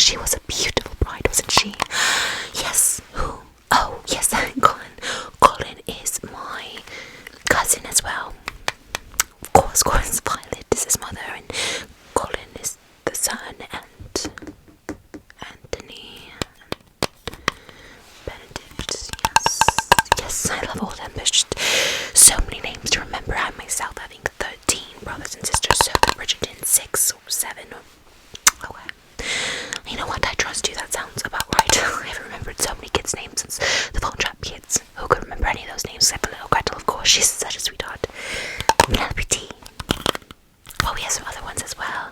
she was a beautiful bride, wasn't she? Yes. Who? Oh, yes, Colin. Colin is my cousin as well. Of course, Colin's Violet is his mother, and Colin is the son, and Anthony, and Benedict. Yes, I love all of them. There's just so many names to remember. I myself having 13 brothers and sisters, so Bridgerton 6 or 7 or... Okay. You know what, I trust you, that sounds about right. I've remembered so many kids' names since the Phone Trap kids. Who could remember any of those names except for little Gretel, of course. She's such a sweetheart. Penelope T. Well, we have some other ones as well.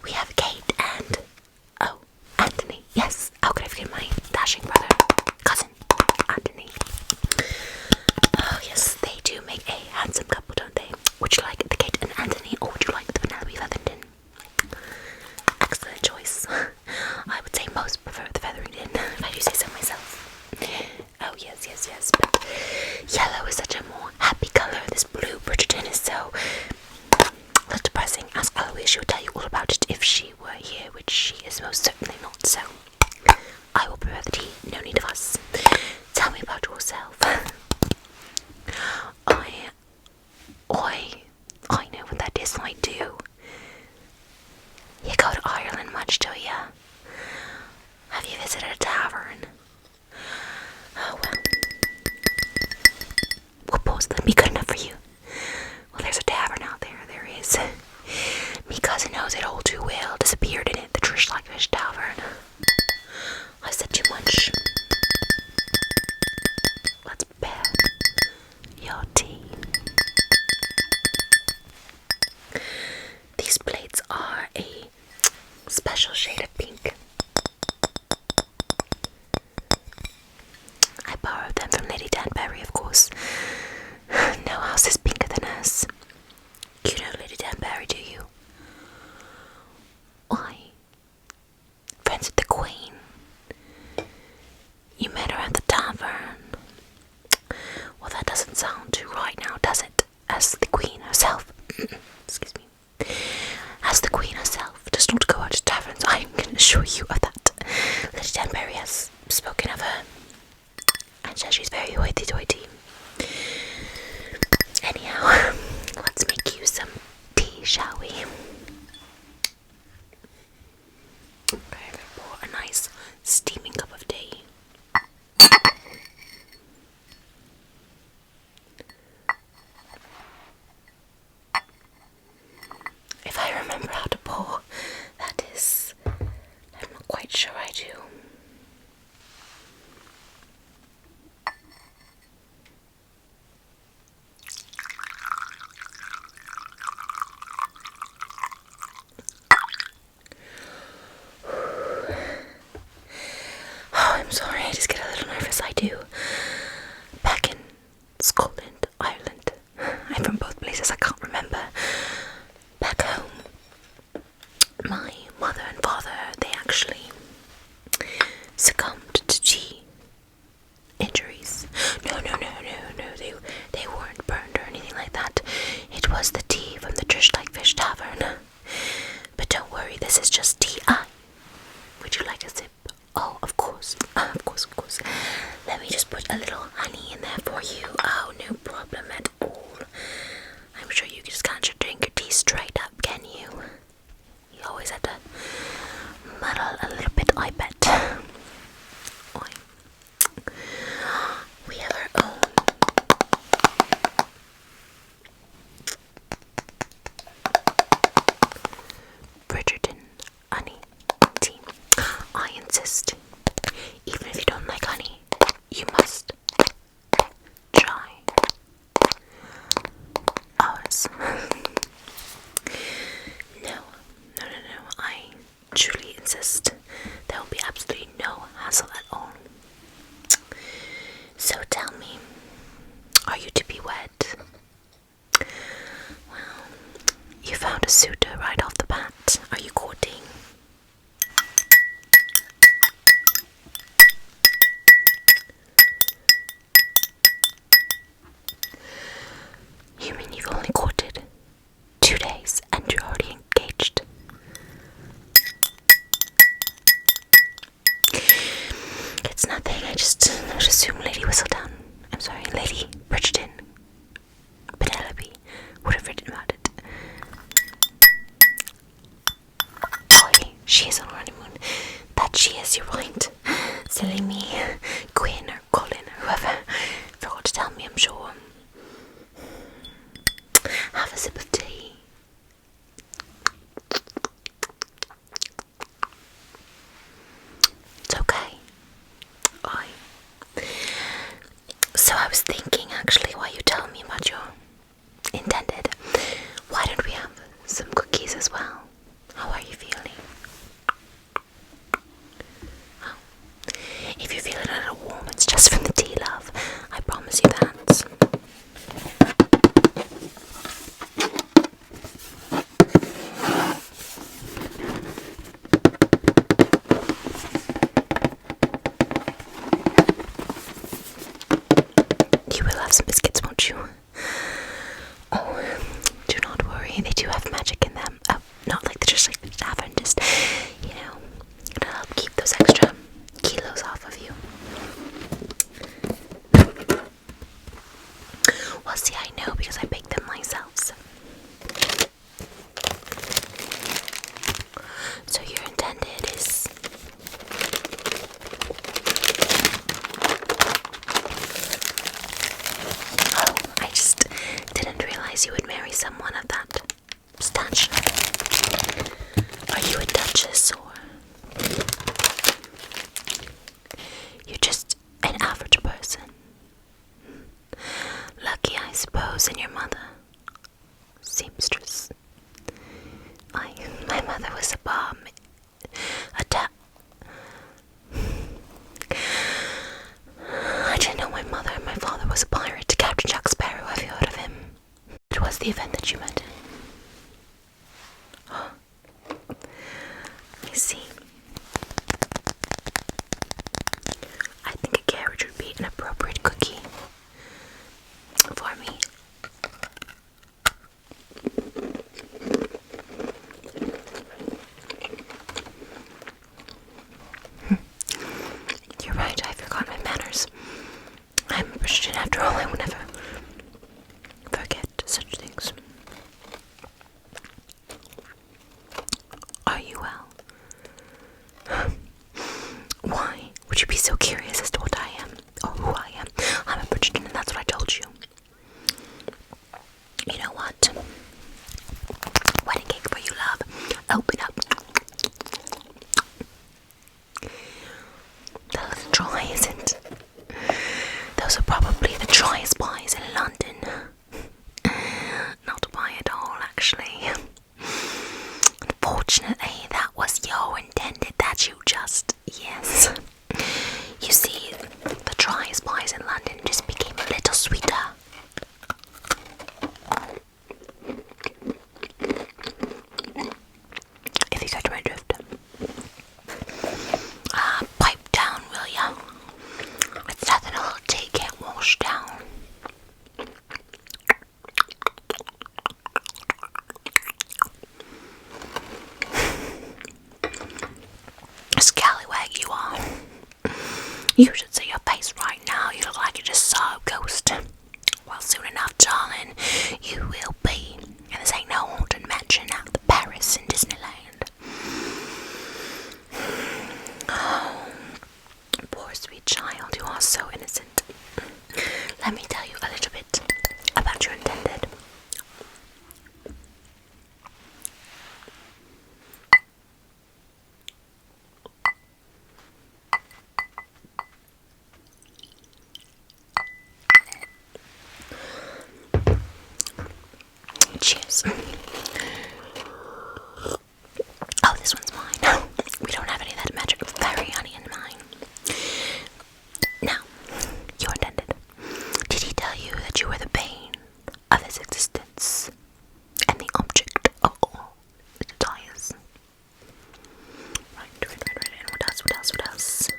We have Kate and... oh, Anthony. Yes, how could I forget my dashing brother? Cousin, Anthony. Oh, yes, they do make a handsome couple, don't they? Would you like the Kate and Anthony, or would you like the Penelope Featherington? Excellent choice. I would say most prefer the Featherington, if I do say so myself. Oh, yes, but yellow is such a more happy colour. This blue Bridgerton is so depressing. Ask Eloise, she would tell you all about it if she were here, which she is most certainly not, so I will prepare the tea, no need of us. Tell me about yourself. I know what that is, I do. You go to Ireland much, do you? Have you visited a tavern? Oh, well. We'll pause them, be good enough for you. Well, there's a tavern out there, there is. Me cousin knows it all too well, disappeared in it, the Trish Like Fish Tavern. I said too much. Let's prepare your tea. These plates are a special shade of pink. I borrowed them from Lady Danbury, of course. No house is pinker than hers. You know Lady Danbury, do you? Why? Friends with the Queen. You met her at the tavern. Well, that doesn't sound too right now, does it? As the Queen herself. Excuse me. As the Queen herself does not go out to taverns, I can assure you of that. Lady Danbury has spoken of her, and says she's very hoity-toity. Anyhow, let's make you some tea, shall we? Okay, I'm gonna pour a nice steaming cup of tea. If I remember how to pour, that is, I'm not quite sure I do. Oh, I'm sorry, I just get a little nervous, I do. Back in Scotland, Ireland, I'm from both places, I can't remember. Back home, my mother and father, they actually succumbed to tea injuries. No, they weren't burned or anything like that. It was the tea from the Trish Like Fish Tavern. But don't worry, this is just tea. Would you like a sip? Oh, of course. Of course. Let me just put a little honey in there for you. Oh, no problem at all. I'm sure you just can't drink your tea straight up, can you? You always have to muddle a little bit, I bet. We have our own Bridgerton honey tea. I insist. Even if you don't like honey, you must try ours. No. I truly insist. There will be absolutely no hassle at all. So tell me, are you to be wed? Well, you found a suitor right off the bat. Are you courting? You mean you've only courted 2 days and you're already engaged? I just assume Lady Whistledown, I'm sorry, Lady Bridgerton, Penelope, would have written about it. Oh, hey, she is on her honeymoon. That she is, you're right. Silly me. Quinn or Colin or whoever forgot to tell me, I'm sure. Have a sip of tea. It's okay. So I was thinking, actually, while you tell me about your intended, why don't we have some cookies as well? How are you feeling? Oh. If you're feeling a little warm, it's just from the tea, love. I promise you that. You will have some biscuits, won't you? Oh, do not worry. They do have magic in them. Oh, not like just like the tavern, just, it'll help keep those extra kilos off of you. Well, see, I know because I baked them myself. So your intended is oh, I just didn't realize you would marry someone of that stature. Are you a duchess or you're just an average person? Lucky, I suppose, and your mother, seamstress. My mother was a bomb. I didn't know my mother and my father was a pirate. Captain Jack Sparrow, have you heard of him? It was the event that you met in. Oh, I see. I think a carriage would be an appropriate cookie for me. You're right, I forgot my manners. I'm a Bridgerton after all, I will never forget such things. Are you well? Why would you be so curious as to what I am, or who I am? I'm a Bridgerton and that's what I told you. You know what? Wedding cake for you, love. Open up. That looks dry, isn't it? Those are probably the driest pies in London. Not a pie at all, actually. Unfortunately, that was your intended that you just... Yes. You see, the driest pies in London just became a little sweeter. If you catch my drift. Pipe down, will ya? It's nothing a little tea can't wash down. Scallywag you are. You should see your face right now. You look like you just saw a ghost. Well, soon enough, darling, you will be. And this ain't no haunted mansion out of Paris and Disneyland. Oh, poor sweet child, you are so innocent. Let me tell you a little bit about your intended. Cheers. Oh, this one's mine. We don't have any of that magic fairy honey in mine. Now, you intended. Did he tell you that you were the bane of his existence and the object of all his desires? Right. And what else?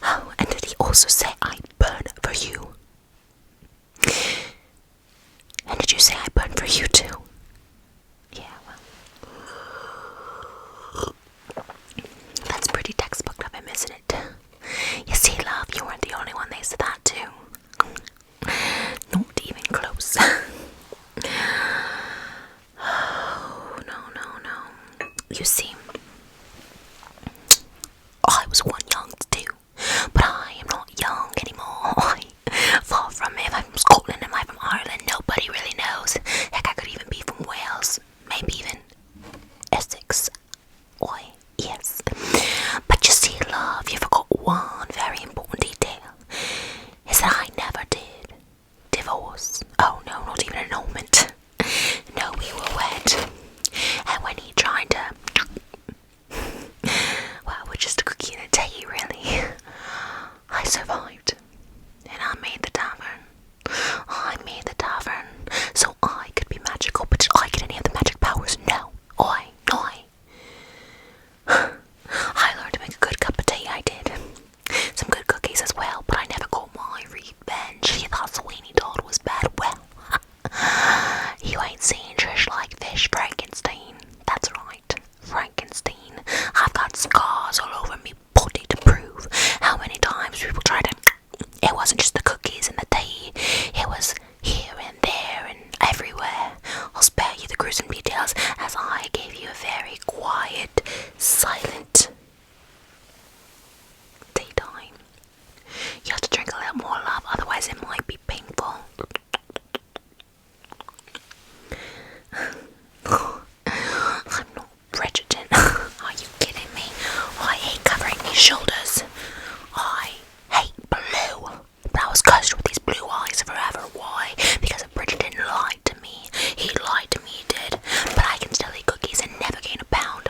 Oh, and did he also say I burn for you? And did you say I burn for you too? Yeah, well, that's pretty textbook of him, isn't it? You see, love, you weren't you see, I was one young too, but I am not young anymore. Far from it. Am I from Scotland? Am I from Ireland? Nobody really knows. Heck, I could even be from Wales, maybe even Essex. Why, yes. But you see, love, you forgot one very important detail. Is that I never did divorce. Oh no, not even an annulment. No, we were wed. And when he tried to... Well, we're just a cookie and a tea, really. I survived. And I made the tavern. I made the tavern so I could be magical, but did I get any of the magic powers? No. I learned to make a good cup of tea, I did. Some good cookies as well, but I never got my revenge. You thought Sweeney Todd was bad? Well, you ain't seen Trish like fish, Frankenstein. That's right, Frankenstein. I've got scars all over me body to prove how many times people tried to... It wasn't just the cookies and the tea, it was here and there and everywhere. I'll spare you the gruesome details as I gave you a very quiet, silent tea time. You have to drink a little more, love, otherwise it might be painful. I'm not Bridgerton. Are you kidding me? I hate covering these shoulders. I hate blue. But I was cursed with these blue eyes forever. Why? Because Bridgerton lied to me. He lied to me, he did. But I can still eat cookies and never gain a pound.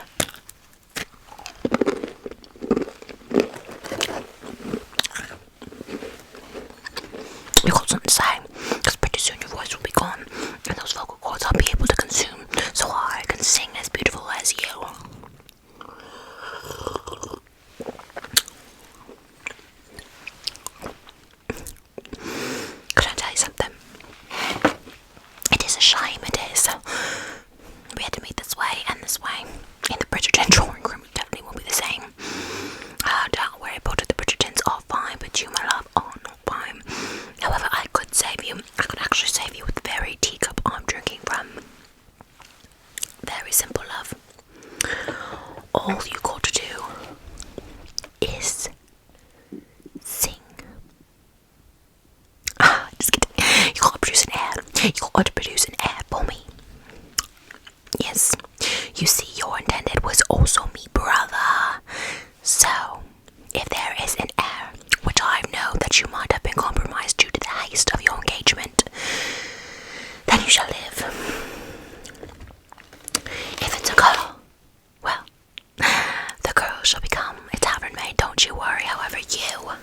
You got something to say? Because pretty soon your voice will be gone, and those vocal cords I'll be able to consume, so I can sing as beautiful as you. Can I tell you something? It is a shame, it is. We had to meet this way and this way. In the Bridgerton drawing room, it definitely won't be the same. Don't worry about it, the Bridgertons are fine, but you, my love, are not fine. However, I could save you. I could actually save you with the very teacup I'm drinking from. Very simple, love. All you got to do is sing. Just kidding. You gotta produce an air. You gotta produce an air for me. Yes. You see, your intended was also me brother. So, if there is an air, which I know that you might have been compromised due to the haste of your engagement, then you shall live. If it's a girl, well, the girl shall become a tavern maid, don't you worry. However, you